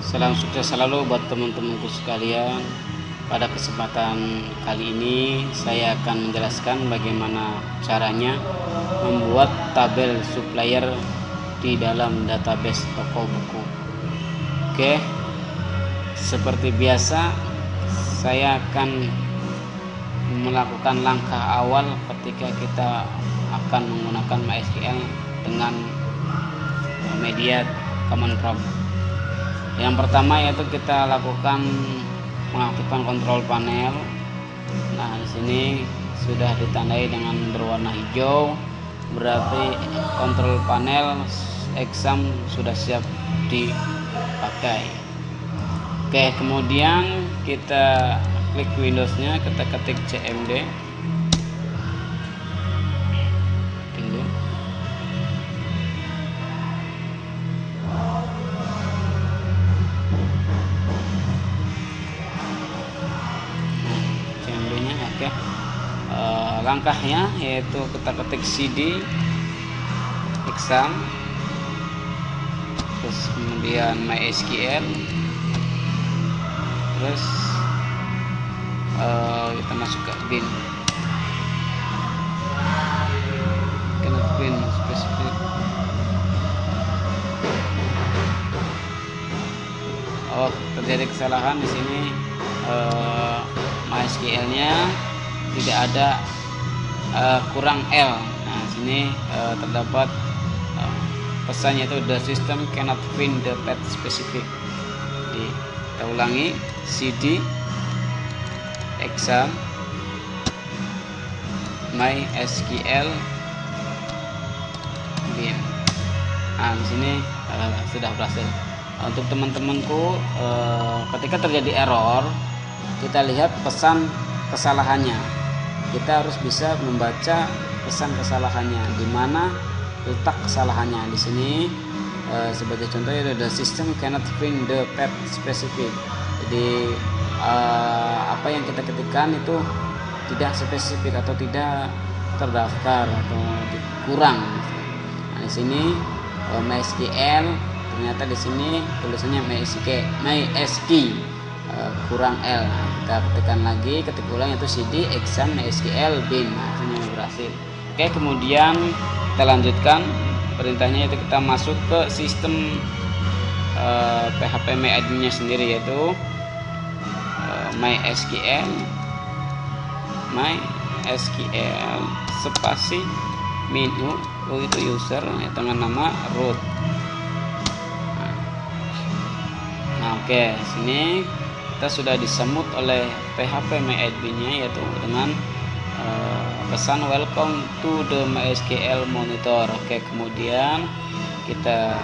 Salam sukses selalu buat teman-temanku sekalian. Pada kesempatan kali ini saya akan menjelaskan bagaimana caranya membuat tabel supplier di dalam database toko buku. Oke, seperti biasa saya akan melakukan langkah awal ketika kita akan menggunakan MySQL dengan media Command Prompt. Yang pertama yaitu kita lakukan mengaktifkan kontrol panel. Nah, di sini sudah ditandai dengan berwarna hijau, berarti kontrol panel exam sudah siap dipakai. Oke, kemudian kita klik Windows-nya, kita ketik cmd. Langkahnya yaitu kita ketik cd exam, terus kemudian MySQL, terus kita masuk ke bin spesifik. Terjadi kesalahan di sini, MySQL-nya tidak ada kurang L. Nah, sini terdapat pesannya itu the system cannot find the path specific. Jadi, kita ulangi cd exam MySQL bin. Nah, di sini sudah berhasil. Untuk teman-temanku, ketika terjadi error, kita lihat pesan kesalahannya. Kita harus bisa membaca pesan kesalahannya, di mana letak kesalahannya. Di sini sebagai contoh itu the system cannot find the path specific. Jadi apa yang kita ketikkan itu tidak spesifik atau tidak terdaftar atau kurang. Nah, di sini MySQL ternyata di sini tulisannya MySQL kurang L. Nah, kita ketikkan lagi, ketik ulang itu cd exam MySQL bin. Nah, ini berhasil. Oke, kemudian kita lanjutkan perintahnya, yaitu kita masuk ke sistem PHP MyAdmin-nya sendiri, yaitu MySQL spasi menu itu user dengan nama root. Nah, oke, sini kita sudah disemut oleh PHP MyAdmin-nya, yaitu dengan pesan welcome to the MySQL monitor. Oke, kemudian kita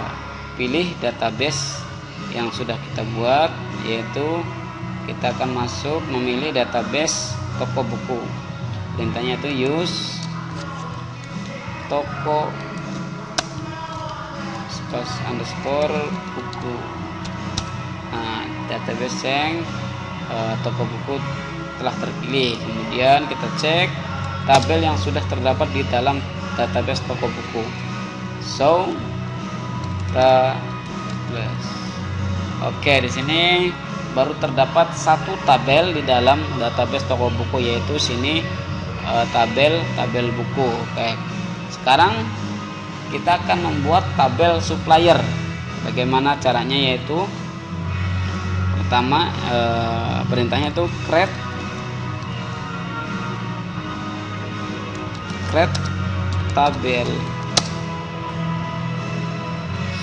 pilih database yang sudah kita buat, yaitu kita akan masuk memilih database toko buku. Perintahnya itu use toko buku. Nah, database yang toko buku telah terpilih. Kemudian kita cek tabel yang sudah terdapat di dalam database toko buku. So, oke, di sini baru terdapat satu tabel di dalam database toko buku, yaitu sini tabel buku. Oke, sekarang kita akan membuat tabel supplier. Bagaimana caranya? Yaitu pertama, perintahnya itu create tabel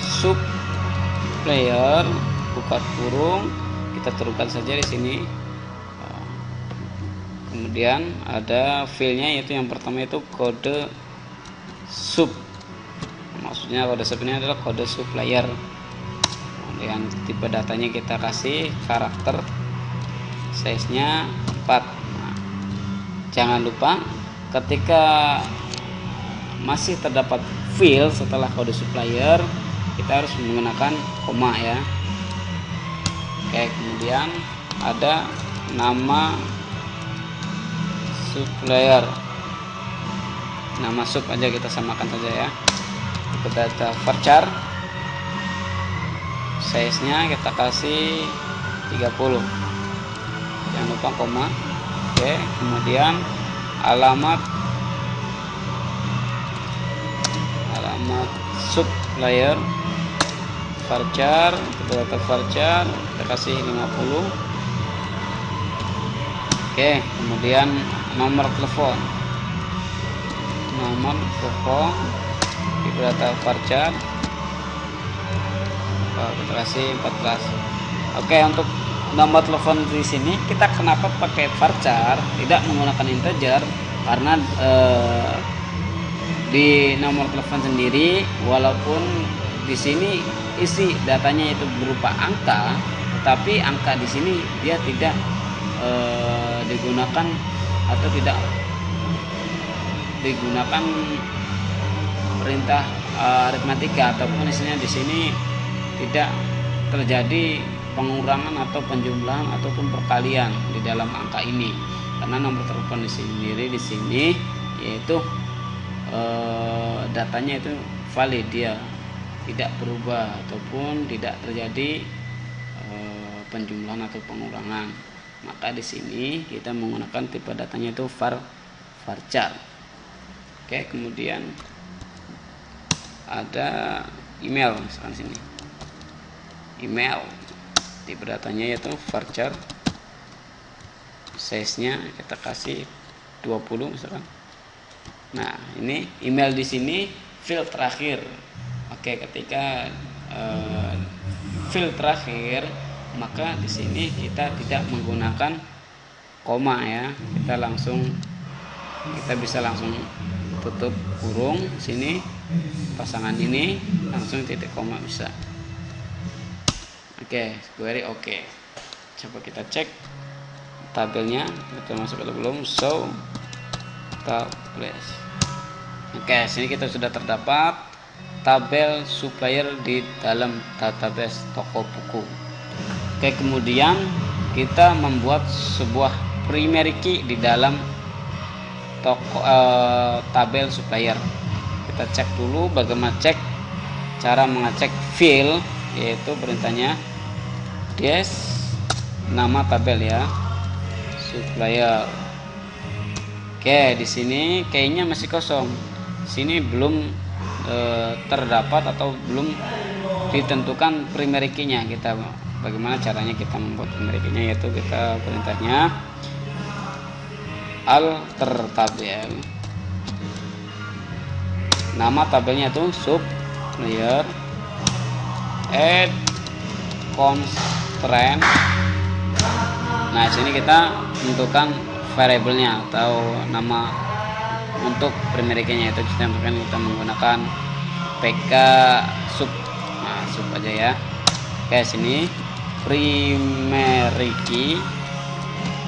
supplier, buka kurung, kita turunkan saja di sini. Kemudian ada filenya, yaitu yang pertama itu kode sub. Maksudnya kode sub ini adalah kode supplier. Kemudian tipe datanya kita kasih karakter, size-nya 4. Nah, jangan lupa ketika masih terdapat field setelah kode supplier, kita harus menggunakan koma ya. Oke, kemudian ada nama supplier, nama sub aja kita samakan saja ya. Kita varchar size nya kita kasih 30, jangan lupa koma. Oke, kemudian alamat supplier varchar, data varchar kita kasih 50. Oke, kemudian nomor telepon di data varchar kita kasih 14. Oke, untuk nomor telepon di sini kita kenapa pakai varchar tidak menggunakan integer, karena di nomor telepon sendiri walaupun di sini isi datanya itu berupa angka, tetapi angka di sini dia tidak digunakan atau tidak digunakan perintah aritmatika, ataupun isinya di sini tidak terjadi pengurangan atau penjumlahan ataupun perkalian di dalam angka ini, karena nomor telepon sendiri di sini yaitu datanya itu valid, dia tidak berubah ataupun tidak terjadi penjumlahan atau pengurangan. Maka di sini kita menggunakan tipe datanya itu varchar. Oke, kemudian ada email, misalkan sini email, tipe datanya yaitu varchar, size nya kita kasih 20 misalkan. Nah, ini email di sini field terakhir. Oke, ketika field terakhir, maka di sini kita tidak menggunakan koma ya. Kita bisa langsung tutup kurung sini, pasangan ini langsung titik koma bisa. Oke, query oke. Coba kita cek tabelnya, kita masuk atau belum. Show tables. Oke, sini kita sudah terdapat tabel supplier di dalam database toko buku. Oke, kemudian kita membuat sebuah primary key di dalam tabel supplier. Kita cek dulu bagaimana cara mengecek field, yaitu perintahnya des nama tabel ya, supplier. Oke, di sini kayaknya masih kosong. Sini belum terdapat atau belum ditentukan primary key-nya. Kita bagaimana caranya kita membuat primary key-nya, yaitu kita perintahnya alter tabel. Nama tabelnya itu supplier, add constraint. Nah, sini kita tentukan variabelnya atau nama untuk primary key-nya, itu kita menggunakan pk sub. Nah, sub aja ya. Oke, sini primary key.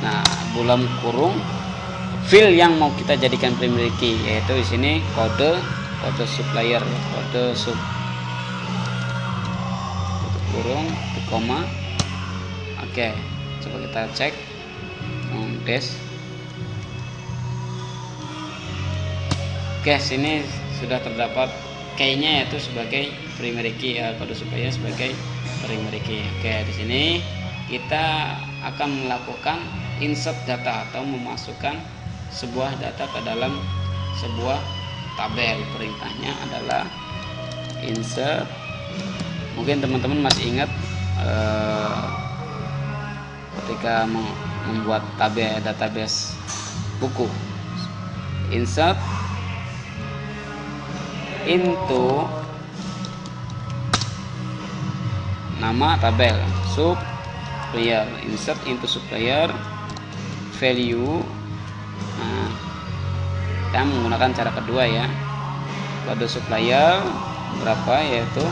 Nah, bulan kurung field yang mau kita jadikan primary key, yaitu di sini kode supplier, kode sub, tutup kurung, koma. Oke, coba kita cek des. Oke, sini sudah terdapat key-nya yaitu sebagai primary key ya, kode supplier sebagai primary key. Oke, di sini kita akan melakukan insert data atau memasukkan sebuah data ke dalam sebuah tabel. Perintahnya adalah insert. Mungkin teman-teman masih ingat ketika membuat tabel database buku, insert into nama tabel supplier, insert into supplier value. Nah, kita menggunakan cara kedua ya, kode supplier berapa, yaitu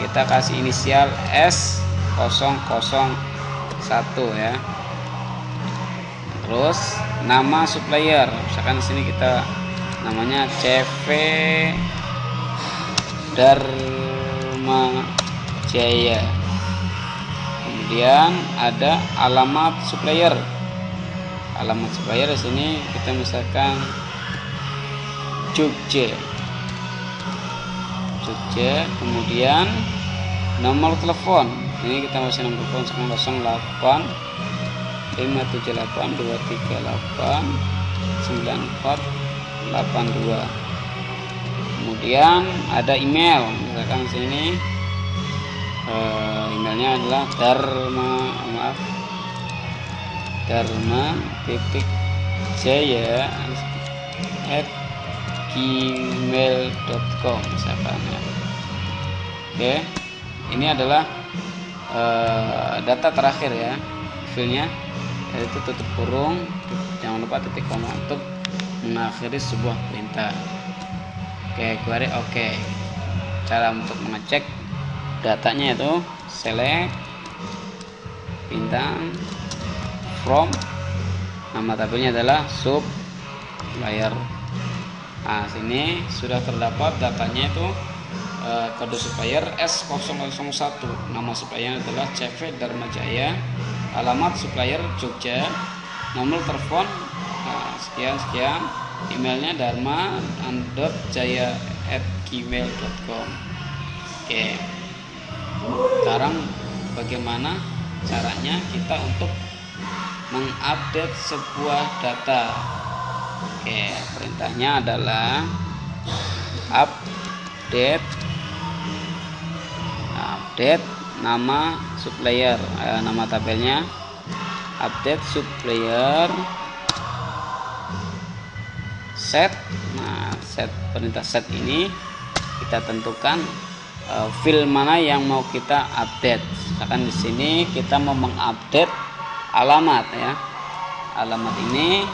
kita kasih inisial S001 ya. Terus nama supplier, misalkan di sini kita namanya CV Dharma Jaya. Kemudian ada alamat supplier. Alamat supplier di sini kita misalkan Jogja. Kemudian Nomor telepon ini kita masih nomor telepon sekarang 08 578 238 9482. Kemudian ada email, misalkan sini emailnya adalah dharma.jaya@gmail.com misalkan ya. Oke, ini adalah data terakhir ya, filenya, yaitu tutup kurung, jangan lupa titik koma untuk mengakhiri sebuah perintah. Oke, query oke. Cara untuk mengecek datanya itu select bintang from, nama tabelnya adalah supplier. Nah, sini sudah terdapat datanya itu kode supplier S001, nama supplier adalah CV Dharma Jaya, alamat supplier Jogja, nomor telepon sekian, emailnya dharma.jaya@gmail.com. Oke, sekarang bagaimana caranya kita untuk mengupdate sebuah data? Oke, perintahnya adalah update nama supplier, nama tabelnya update supplier set. Nah, set, perintah set ini kita tentukan file mana yang mau kita update. Misalkan di sini kita mau mengupdate alamat ya. Alamat ini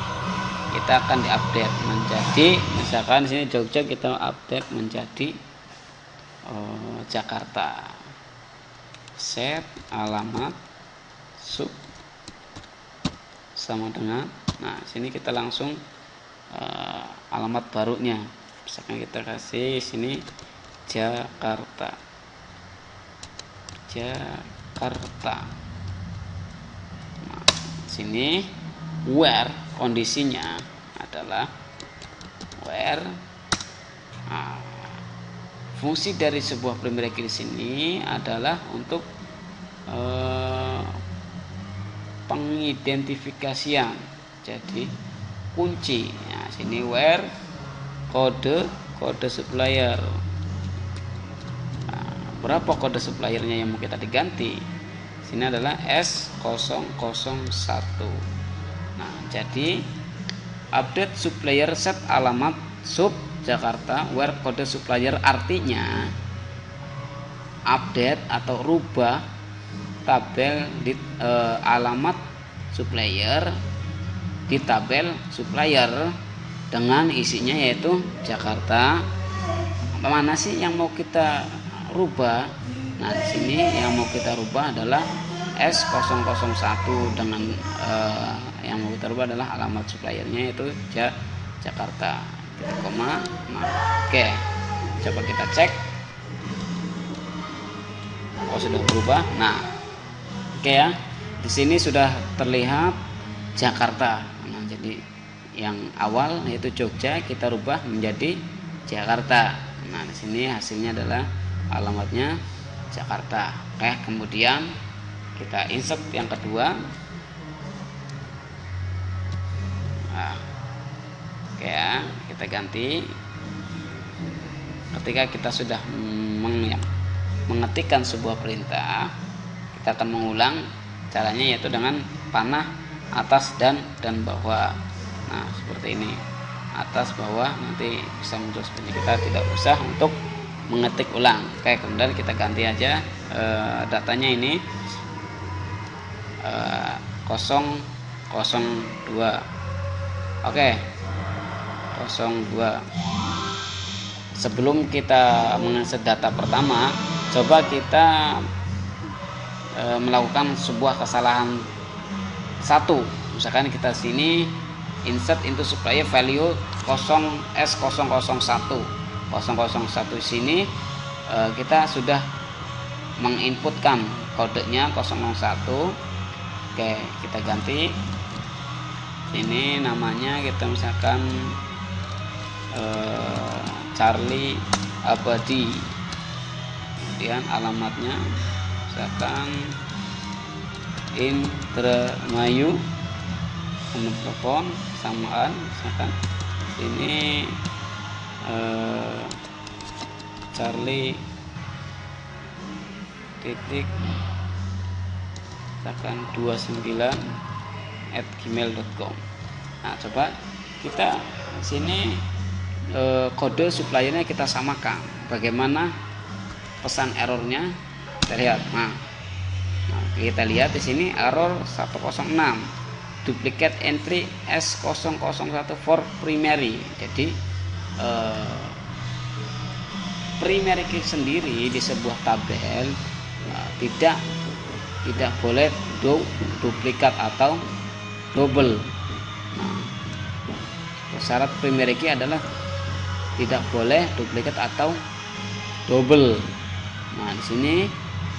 kita akan diupdate menjadi, misalkan di sini Jogja, kita update menjadi Jakarta. Set alamat sub sama dengan, nah sini kita langsung alamat barunya, misalkan kita kasih sini Jakarta. Nah, sini where, kondisinya adalah where. Fungsi dari sebuah primary key di sini adalah untuk pengidentifikasian, jadi kunci. Nah, sini where kode supplier. Nah, berapa kode suppliernya yang mau kita diganti? Sini adalah S001. Nah, jadi update supplier set alamat sub Jakarta where kode supplier, artinya update atau rubah tabel di alamat supplier di tabel supplier dengan isinya yaitu Jakarta. Mana sih yang mau kita rubah? Nah, di sini yang mau kita rubah adalah S001 dengan yang mau kita rubah adalah alamat suppliernya yaitu Jakarta. Koma. Nah, oke. Coba kita cek. Oh, sudah berubah. Nah, oke ya. Di sini sudah terlihat Jakarta. Nah, jadi yang awal yaitu Jogja kita rubah menjadi Jakarta. Nah, di sini hasilnya adalah alamatnya Jakarta. Oke, kemudian kita insert yang kedua. Nah, oke ya, kita ganti. Ketika kita sudah mengetikkan sebuah perintah, kita akan mengulang caranya yaitu dengan panah atas dan bawah. Nah, seperti ini, atas bawah, nanti bisa muncul seperti, kita tidak usah untuk mengetik ulang. Oke, kemudian kita ganti aja datanya ini 002. Oke, 02. Sebelum kita menginsert data pertama, coba kita melakukan sebuah kesalahan satu. Misalkan kita sini insert into supplier value S001 sini kita sudah menginputkan kodenya 001. Oke, kita ganti. Ini namanya kita misalkan Charlie Abadi. kemudian alamatnya misalkan Indramayu, nomor telepon samaan misalkan ini Charlie titik misalkan 29@gmail.com. Nah, coba kita sini kode suppliernya kita samakan. Bagaimana pesan errornya? Kita lihat. Nah, kita lihat di sini error 106. Duplicate entry S001 for primary. Jadi primary key sendiri di sebuah tabel tidak boleh duplikat atau double. Syarat primary key adalah tidak boleh duplikat atau double. Nah, di sini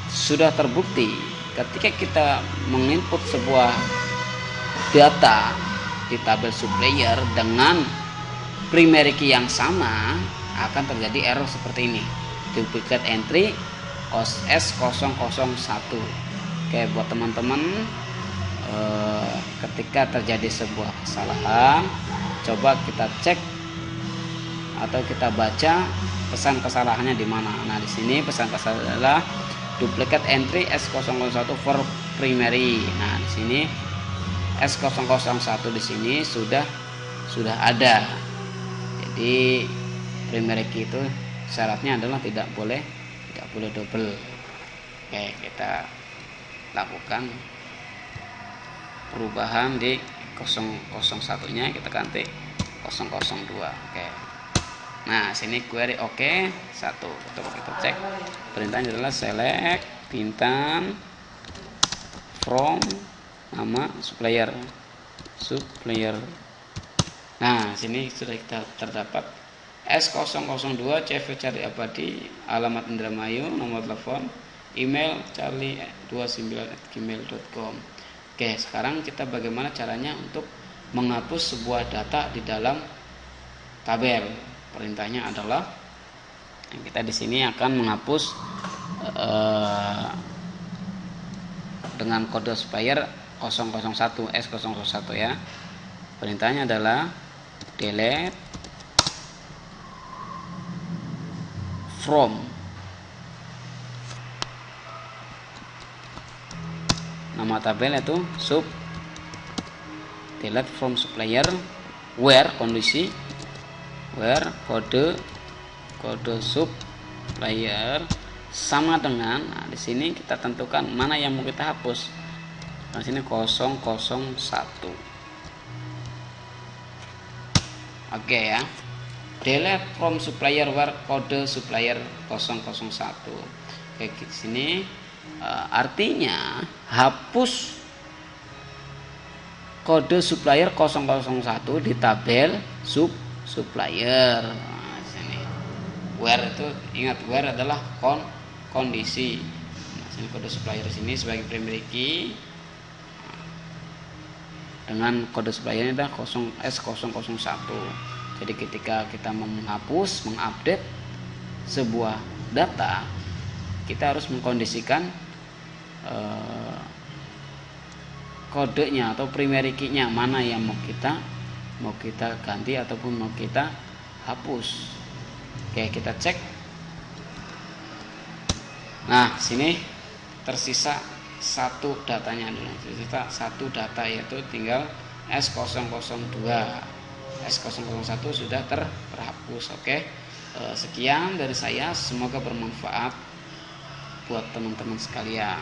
sudah terbukti ketika kita menginput sebuah data di tabel supplier dengan primary key yang sama, akan terjadi error seperti ini, duplicate entry S001. Oke, buat teman-teman ketika terjadi sebuah kesalahan, coba kita cek atau kita baca pesan kesalahannya di mana. Nah, di sini pesan kesalahan adalah duplicate entry S001 for primary. Nah, di sini S001 di sini sudah ada. Jadi primary key itu syaratnya adalah tidak boleh double. Oke, kita lakukan perubahan di 001-nya, kita ganti 002. Oke. Nah, sini query oke. Satu. Coba kita cek. Perintahnya adalah select bintang from nama supplier. Nah, sini sudah kita terdapat S002 CV Charlie Abadi, alamat Indramayu, nomor telepon, email charlie29@gmail.com. Oke, sekarang kita bagaimana caranya untuk menghapus sebuah data di dalam tabel. Perintahnya adalah kita di sini akan menghapus dengan kode supplier 001 S001 ya. Perintahnya adalah delete from nama tabel itu delete from supplier where kondisi where kode supplier sama dengan, nah, di sini kita tentukan mana yang mau kita hapus. Nah, sini 001. Oke ya. Delete from supplier where kode supplier 001. Kayak di sini artinya hapus kode supplier 001 di tabel supplier. Nah, sini where itu ingat, where adalah kondisi. Nah, sini kode supplier sini sebagai primary key. Dengan kode suppliernya adalah S001. Jadi ketika kita menghapus, mengupdate sebuah data, kita harus mengkondisikan kodenya atau primary key-nya mana yang mau kita ganti ataupun mau kita hapus. Oke, kita cek. Nah, sini tersisa satu datanya dulu. Tersisa satu data, yaitu tinggal S002. S001 sudah terhapus. Oke. Sekian dari saya, semoga bermanfaat buat teman-teman sekalian.